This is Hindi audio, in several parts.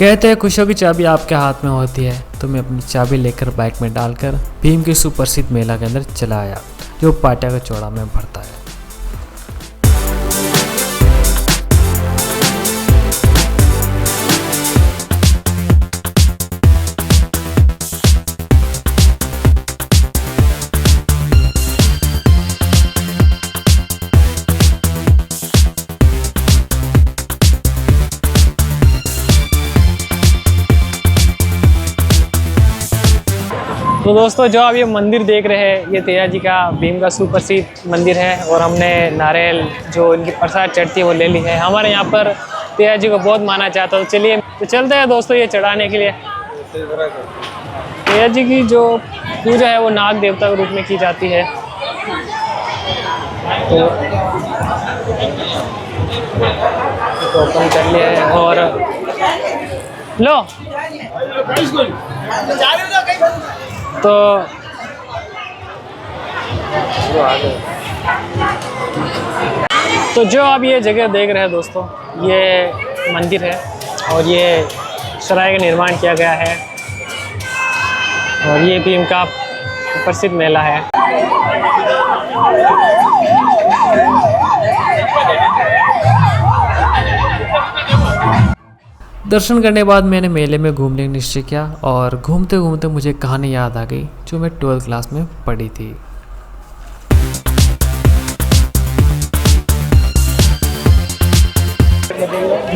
कहते हैं खुशियों की चाबी आपके हाथ में होती है, तो मैं अपनी चाबी लेकर बाइक में डालकर भीम के सुप्रसिद्ध मेला के अंदर चला आया, जो पाटिया का चौड़ा में भरता है। तो दोस्तों, जो आप ये मंदिर देख रहे हैं, ये तेजा जी का भीम का सुप्रसिद्ध मंदिर है और हमने नारियल जो इनकी प्रसाद चढ़ती है वो ले ली है। हमारे यहाँ पर तेजा जी को बहुत माना जाता है। तो चलिए तो चलते हैं दोस्तों ये चढ़ाने के लिए। तेजा जी की जो पूजा है वो नाग देवता के रूप में की जाती है। तो ओपन कर लिया है और लो तो जो आप ये जगह देख रहे हैं दोस्तों, ये मंदिर है और ये सराय का निर्माण किया गया है और ये भीम का प्रसिद्ध मेला है। दर्शन करने के बाद मैंने मेले में घूमने का निश्चय किया और घूमते घूमते मुझे कहानी याद आ गई जो मैं 12th क्लास में पढ़ी थी।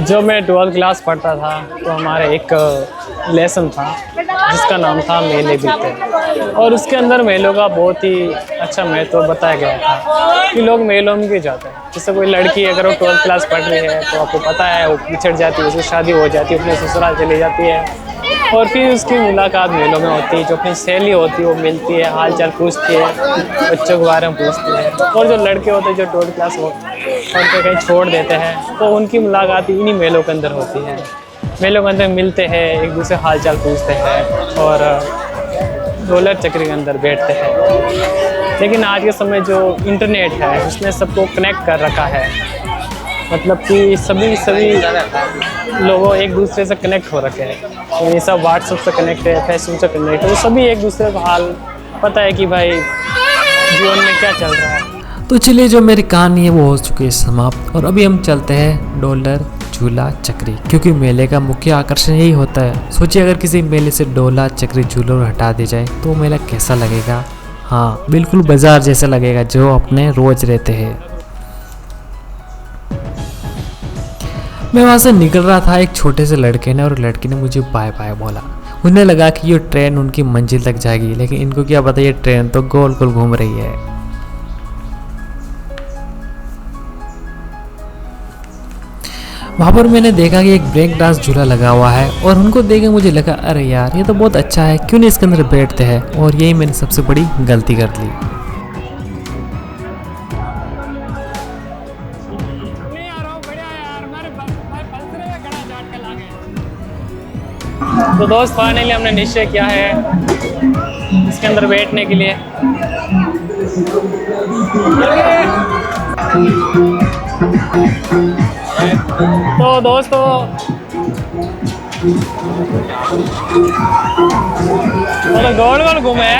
जब मैं 12th क्लास पढ़ता था तो हमारे एक लेसन था जिसका नाम था मेले बीते, और उसके अंदर मेलों का बहुत ही अच्छा महत्व बताया गया था कि लोग मेलों में क्यों जाते हैं। जैसे कोई लड़की अगर वो 12th क्लास पढ़ रही है तो आपको पता है वो बिछड़ जाती है, उसकी शादी हो जाती है, अपने ससुराल चली जाती है और फिर उसकी मुलाकात मेलों में होती है। जो अपनी सहेली होती है वो मिलती है, हाल चाल पूछती है, बच्चों के बारे में पूछती है। और जो लड़के होते हैं जो 12th क्लास पढ़ते कहीं छोड़ देते हैं तो उनकी मुलाकात इन्हीं मेलों के अंदर होती है। मेलों के अंदर मिलते हैं, एक दूसरे हाल चाल पूछते हैं और डॉलर चक्री के अंदर बैठते हैं। लेकिन आज के समय जो इंटरनेट है उसने सबको कनेक्ट कर रखा है, मतलब कि सभी लोगों एक दूसरे से कनेक्ट हो रखे हैं। ये सब व्हाट्सएप से कनेक्ट है, फेसबुक से कनेक्ट है, तो सभी एक दूसरे को हाल पता है कि भाई जीवन में क्या चल रहा है। तो चलिए, जो मेरी कहानी है वो हो चुकी है समाप्त और अभी हम चलते हैं डोलर झूला चक्री, क्योंकि मेले का मुख्य आकर्षण यही होता है। सोचिए अगर किसी मेले से डोला चक्री झूलों हटा दी जाए तो मेला कैसा लगेगा। हाँ, बिल्कुल बाजार जैसा लगेगा जो अपने रोज रहते हैं। मैं वहाँ से निकल रहा था, एक छोटे से लड़के ने और लड़की ने मुझे बाय बाय बोला। उन्हें लगा कि ये ट्रेन उनकी मंजिल तक जाएगी, लेकिन इनको क्या पता ये ट्रेन तो गोल गोल घूम रही है। वहाँ पर मैंने देखा कि एक ब्रेक डांस झूला लगा हुआ है और उनको देख के मुझे लगा अरे यार ये तो बहुत अच्छा है, क्यों नहीं इसके अंदर बैठते हैं। और यही मैंने सबसे बड़ी गलती कर ली। तो दोस्त फाइनली हमने निश्चय किया है इसके अंदर बैठने के लिए। तो दोस्तों तो गोल गोल घूमे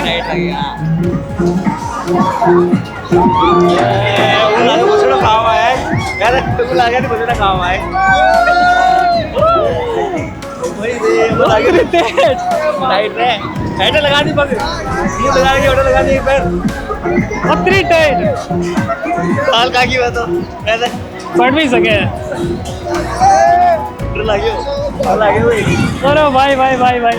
लगा दी लगा दी पत्री टाइट साल का की बात पढ़ भी सके। अरे भाई भाई भाई भाई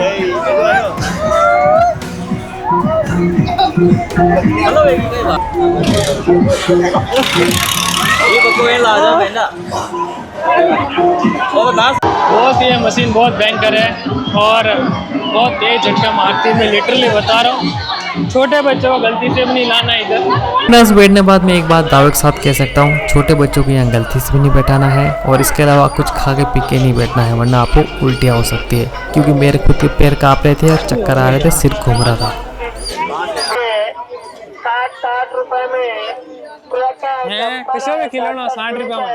बहुत ये मशीन बहुत भयंकर है और बहुत तेज झटका मारती है। मैं लिटरली बता रहा हूँ, छोटे बच्चों को गलती से भी नहीं लाना इधर। क्लास बैठने के बाद मैं एक बात दावे के साथ कह सकता हूँ, छोटे बच्चों को यहाँ गलती से भी नहीं बैठाना है और इसके अलावा कुछ खा के पी के नहीं बैठना है, वरना आपको उल्टियाँ हो सकती है। क्योंकि मेरे खुद के पैर काँप रहे थे और चक्कर आ रहे थे, सिर घूम रहा था। 60 रुपए में किशोर का खिलौना 60 रुपये में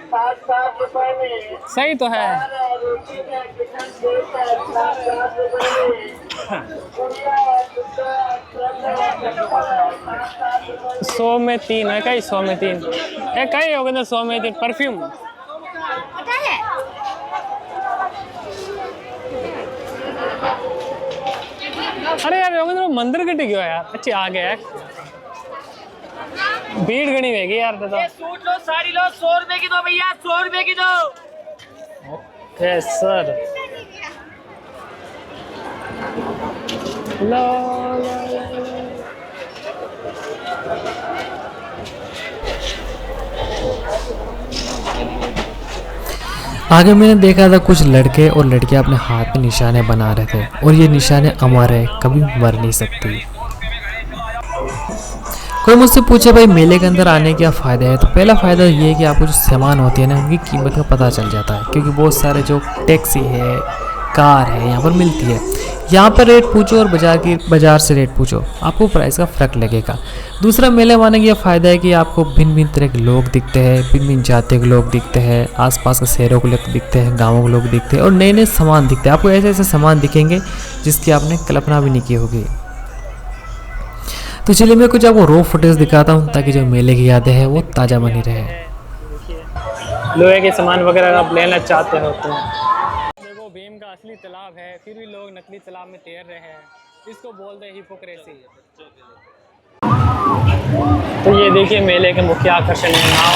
60 रुपए में सही तो है। सौ में तीन है, कई 100 में 3 है, कई हो गए 100 में 3 परफ्यूम। अरे यार योगेंद्र मंदिर कट गया यार। अच्छा आ गया है, भीड़ घनी रहेगी यार। तो सूट लो, साड़ी लो, 100 रुपए की दो भैया, 100 रुपए की दो। Okay sir. ला, ला, ला, ला। आगे मैंने देखा था कुछ लड़के और लड़कियां अपने हाथ में निशाने बना रहे थे और ये निशाने अमर है, कभी मर नहीं सकती। कोई मुझसे पूछे भाई मेले के अंदर आने के क्या फ़ायदा है, तो पहला फ़ायदा ये है कि आपको जो सामान होती है ना उनकी कीमत का पता चल जाता है, क्योंकि बहुत सारे जो टैक्सी है, कार है, यहाँ पर मिलती है। यहाँ पर रेट पूछो और बाज़ार से रेट पूछो, आपको प्राइस का फ़र्क लगेगा। दूसरा मेले माने का फ़ायदा है कि आपको भिन्न भिन्न तरह के लोग दिखते हैं, भिन्न भिन्न जाति के लोग दिखते हैं, आसपास के शहरों के लोग दिखते हैं, गाँवों के लोग दिखते हैं और नए नए सामान दिखते हैं। आपको ऐसे ऐसे सामान दिखेंगे जिसकी आपने कल्पना भी नहीं की होगी। तो चलिए मैं कुछ आपको रो फुटेज दिखाता हूँ ताकि जो मेले की यादें हैं वो ताज़ा बनी रहे। लोहे के सामान वगैरह आप लेना चाहते हो तो देखो भीम का असली तालाब है, फिर भी लोग नकली तालाब में तैर रहे हैं, इसको बोलते हैं हिपोक्रेसी। तो ये देखिए मेले के मुख्य आकर्षण है नाव।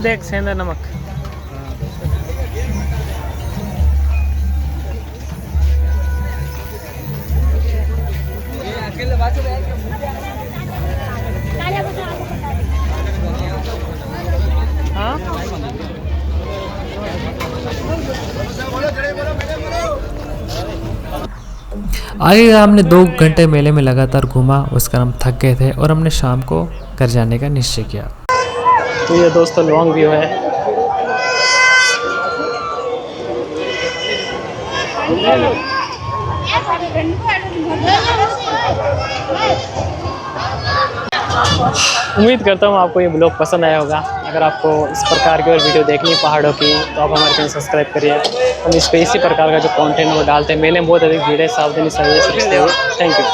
देख सेंधा नमक। हाँ आगे हमने 2 घंटे मेले में लगातार घूमा, उसका हम थक गए थे और हमने शाम को घर जाने का निश्चय किया। तो ये दोस्तों लॉन्ग व्यू है। उम्मीद करता हूँ आपको ये ब्लॉग पसंद आया होगा। अगर आपको इस प्रकार की और वीडियो देखनी है पहाड़ों की तो आप हमारे चैनल सब्सक्राइब करिए। हम इस पे इसी प्रकार का जो कंटेंट वो डालते हैं। मेले में बहुत अधिक भीड़ है, सावधानी सही से रखते हुए। Thank you.